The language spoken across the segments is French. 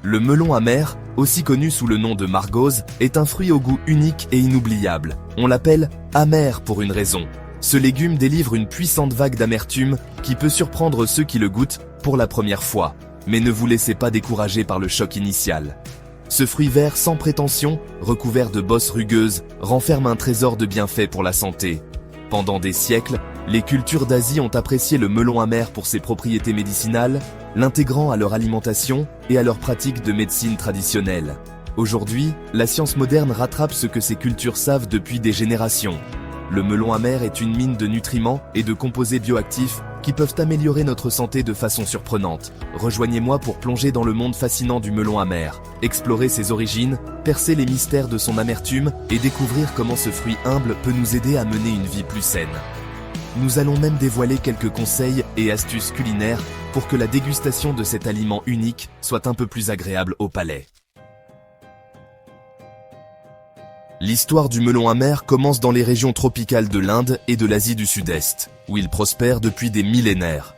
Le melon amer, aussi connu sous le nom de margose, est un fruit au goût unique et inoubliable. On l'appelle amer pour une raison. Ce légume délivre une puissante vague d'amertume qui peut surprendre ceux qui le goûtent pour la première fois. Mais ne vous laissez pas décourager par le choc initial. Ce fruit vert sans prétention, recouvert de bosses rugueuses, renferme un trésor de bienfaits pour la santé. Pendant des siècles, les cultures d'Asie ont apprécié le melon amer pour ses propriétés médicinales, l'intégrant à leur alimentation et à leurs pratiques de médecine traditionnelle. Aujourd'hui, la science moderne rattrape ce que ces cultures savent depuis des générations. Le melon amer est une mine de nutriments et de composés bioactifs qui peuvent améliorer notre santé de façon surprenante. Rejoignez-moi pour plonger dans le monde fascinant du melon amer, explorer ses origines, percer les mystères de son amertume et découvrir comment ce fruit humble peut nous aider à mener une vie plus saine. Nous allons même dévoiler quelques conseils et astuces culinaires pour que la dégustation de cet aliment unique soit un peu plus agréable au palais. L'histoire du melon amer commence dans les régions tropicales de l'Inde et de l'Asie du Sud-Est, où il prospère depuis des millénaires.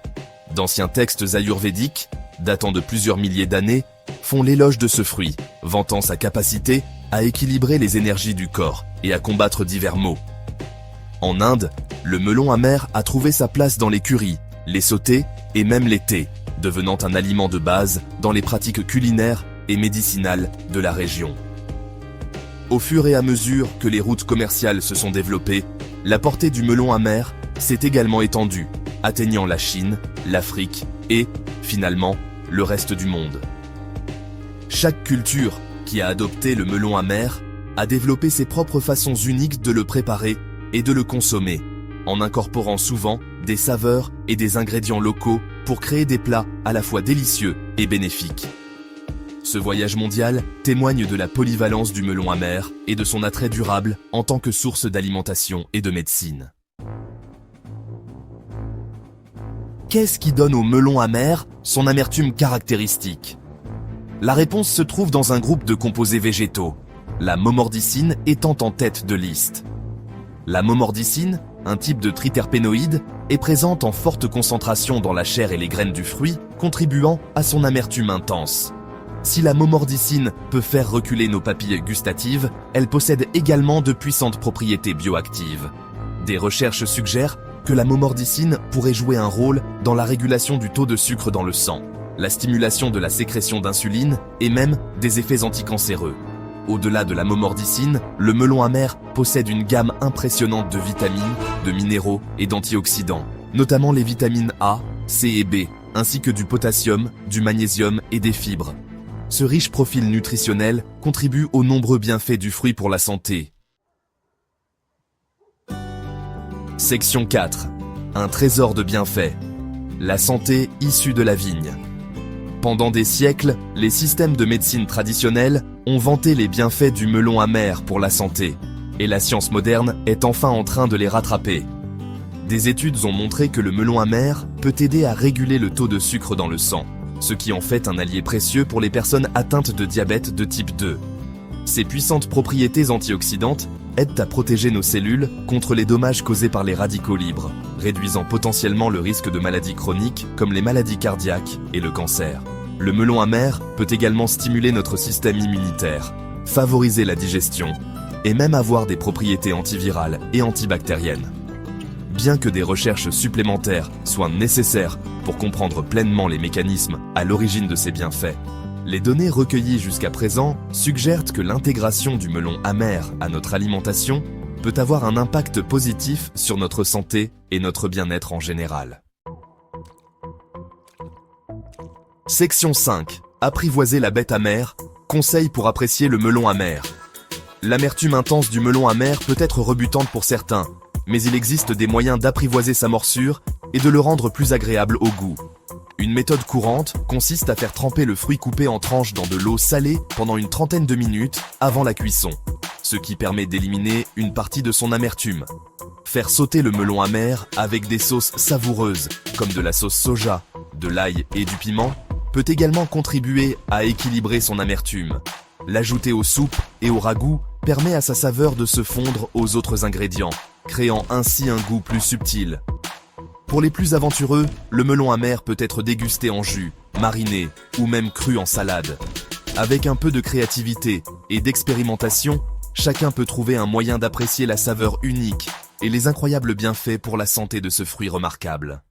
D'anciens textes ayurvédiques, datant de plusieurs milliers d'années, font l'éloge de ce fruit, vantant sa capacité à équilibrer les énergies du corps et à combattre divers maux. En Inde, le melon amer a trouvé sa place dans les currys, les sautés et même les thés, devenant un aliment de base dans les pratiques culinaires et médicinales de la région. Au fur et à mesure que les routes commerciales se sont développées, la portée du melon amer s'est également étendue, atteignant la Chine, l'Afrique et, finalement, le reste du monde. Chaque culture qui a adopté le melon amer a développé ses propres façons uniques de le préparer et de le consommer, en incorporant souvent des saveurs et des ingrédients locaux pour créer des plats à la fois délicieux et bénéfiques. Ce voyage mondial témoigne de la polyvalence du melon amer et de son attrait durable en tant que source d'alimentation et de médecine. Qu'est-ce qui donne au melon amer son amertume caractéristique? La réponse se trouve dans un groupe de composés végétaux, la momordicine étant en tête de liste. La momordicine, un type de triterpénoïde, est présente en forte concentration dans la chair et les graines du fruit, contribuant à son amertume intense. Si la momordicine peut faire reculer nos papilles gustatives, elle possède également de puissantes propriétés bioactives. Des recherches suggèrent que la momordicine pourrait jouer un rôle dans la régulation du taux de sucre dans le sang, la stimulation de la sécrétion d'insuline et même des effets anticancéreux. Au-delà de la momordicine, le melon amer possède une gamme impressionnante de vitamines, de minéraux et d'antioxydants, notamment les vitamines A, C et B, ainsi que du potassium, du magnésium et des fibres. Ce riche profil nutritionnel contribue aux nombreux bienfaits du fruit pour la santé. Section 4. Un trésor de bienfaits. La santé issue de la vigne. Pendant des siècles, les systèmes de médecine traditionnelle ont vanté les bienfaits du melon amer pour la santé, et la science moderne est enfin en train de les rattraper. Des études ont montré que le melon amer peut aider à réguler le taux de sucre dans le sang, ce qui en fait un allié précieux pour les personnes atteintes de diabète de type 2. Ces puissantes propriétés antioxydantes aident à protéger nos cellules contre les dommages causés par les radicaux libres, réduisant potentiellement le risque de maladies chroniques comme les maladies cardiaques et le cancer. Le melon amer peut également stimuler notre système immunitaire, favoriser la digestion et même avoir des propriétés antivirales et antibactériennes. Bien que des recherches supplémentaires soient nécessaires pour comprendre pleinement les mécanismes à l'origine de ces bienfaits, les données recueillies jusqu'à présent suggèrent que l'intégration du melon amer à notre alimentation peut avoir un impact positif sur notre santé et notre bien-être en général. Section 5. Apprivoiser la bête amère. Conseils pour apprécier le melon amer. L'amertume intense du melon amer peut être rebutante pour certains, mais il existe des moyens d'apprivoiser sa morsure et de le rendre plus agréable au goût. Une méthode courante consiste à faire tremper le fruit coupé en tranches dans de l'eau salée pendant une trentaine de minutes avant la cuisson, ce qui permet d'éliminer une partie de son amertume. Faire sauter le melon amer avec des sauces savoureuses, comme de la sauce soja, de l'ail et du piment, peut également contribuer à équilibrer son amertume. L'ajouter aux soupes et au ragoût permet à sa saveur de se fondre aux autres ingrédients, créant ainsi un goût plus subtil. Pour les plus aventureux, le melon amer peut être dégusté en jus, mariné ou même cru en salade. Avec un peu de créativité et d'expérimentation, chacun peut trouver un moyen d'apprécier la saveur unique et les incroyables bienfaits pour la santé de ce fruit remarquable.